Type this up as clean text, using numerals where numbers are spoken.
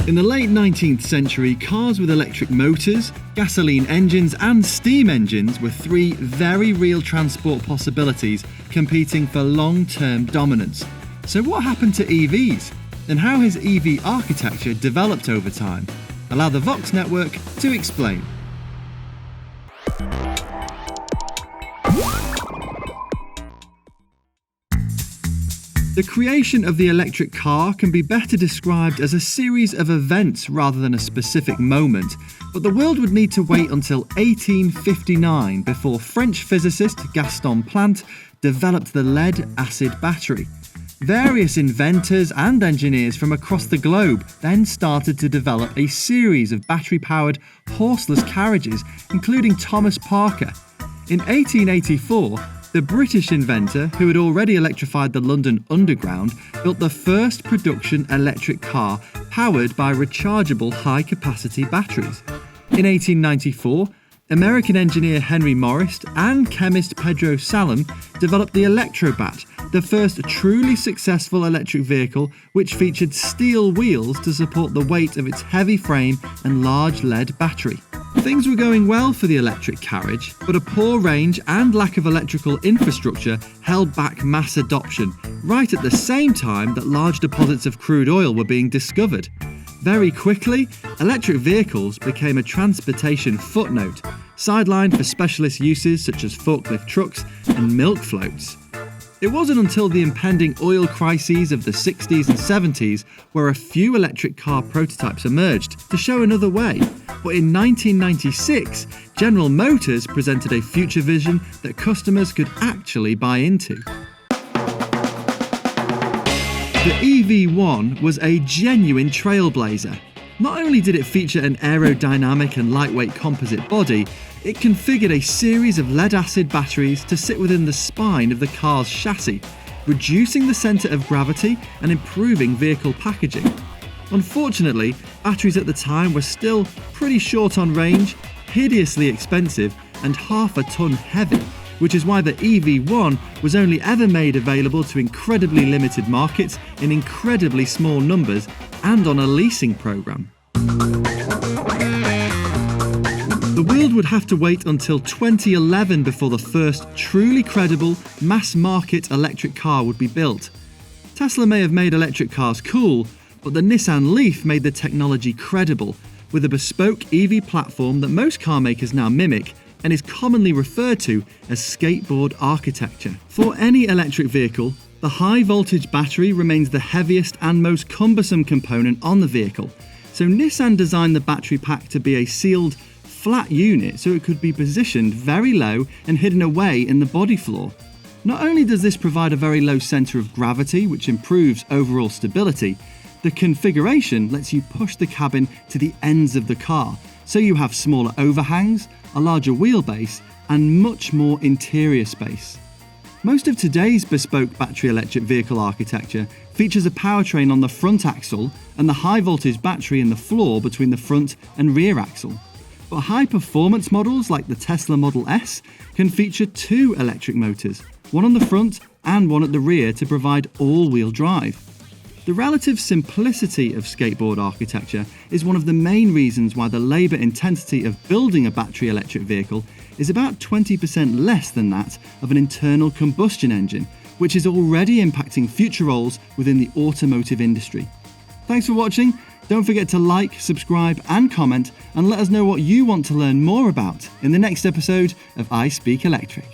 In the late 19th century, cars with electric motors, gasoline engines and steam engines were three very real transport possibilities competing for long-term dominance. So what happened to EVs? And how has EV architecture developed over time? Allow the ThEVox Network to explain. The creation of the electric car can be better described as a series of events rather than a specific moment, but the world would need to wait until 1859 before French physicist Gaston Plante developed the lead-acid battery. Various inventors and engineers from across the globe then started to develop a series of battery-powered horseless carriages, including Thomas Parker. In 1884, the British inventor, who had already electrified the London Underground, built the first production electric car powered by rechargeable high-capacity batteries. In 1894, American engineer Henry Morris and chemist Pedro Salem developed the Electrobat, the first truly successful electric vehicle which featured steel wheels to support the weight of its heavy frame and large lead battery. Things were going well for the electric carriage, but a poor range and lack of electrical infrastructure held back mass adoption, right at the same time that large deposits of crude oil were being discovered. Very quickly, electric vehicles became a transportation footnote, sidelined for specialist uses such as forklift trucks and milk floats. It wasn't until the impending oil crises of the 60s and 70s where a few electric car prototypes emerged to show another way. But in 1996, General Motors presented a future vision that customers could actually buy into. The EV1 was a genuine trailblazer. Not only did it feature an aerodynamic and lightweight composite body, it configured a series of lead-acid batteries to sit within the spine of the car's chassis, reducing the centre of gravity and improving vehicle packaging. Unfortunately, batteries at the time were still pretty short on range, hideously expensive, and half a ton heavy, which is why the EV1 was only ever made available to incredibly limited markets in incredibly small numbers and on a leasing program. The world would have to wait until 2011 before the first truly credible mass-market electric car would be built. Tesla may have made electric cars cool, but the Nissan Leaf made the technology credible, with a bespoke EV platform that most car makers now mimic and is commonly referred to as skateboard architecture. For any electric vehicle, the high-voltage battery remains the heaviest and most cumbersome component on the vehicle, so Nissan designed the battery pack to be a sealed, flat unit so it could be positioned very low and hidden away in the body floor. Not only does this provide a very low centre of gravity, which improves overall stability, the configuration lets you push the cabin to the ends of the car, so you have smaller overhangs, a larger wheelbase, and much more interior space. Most of today's bespoke battery electric vehicle architecture features a powertrain on the front axle and the high-voltage battery in the floor between the front and rear axle. But high-performance models like the Tesla Model S can feature two electric motors, one on the front and one at the rear to provide all-wheel drive. The relative simplicity of skateboard architecture is one of the main reasons why the labour intensity of building a battery electric vehicle is about 20% less than that of an internal combustion engine, which is already impacting future roles within the automotive industry. Thanks for watching. Don't forget to like, subscribe and comment, and let us know what you want to learn more about in the next episode of I Speak Electric.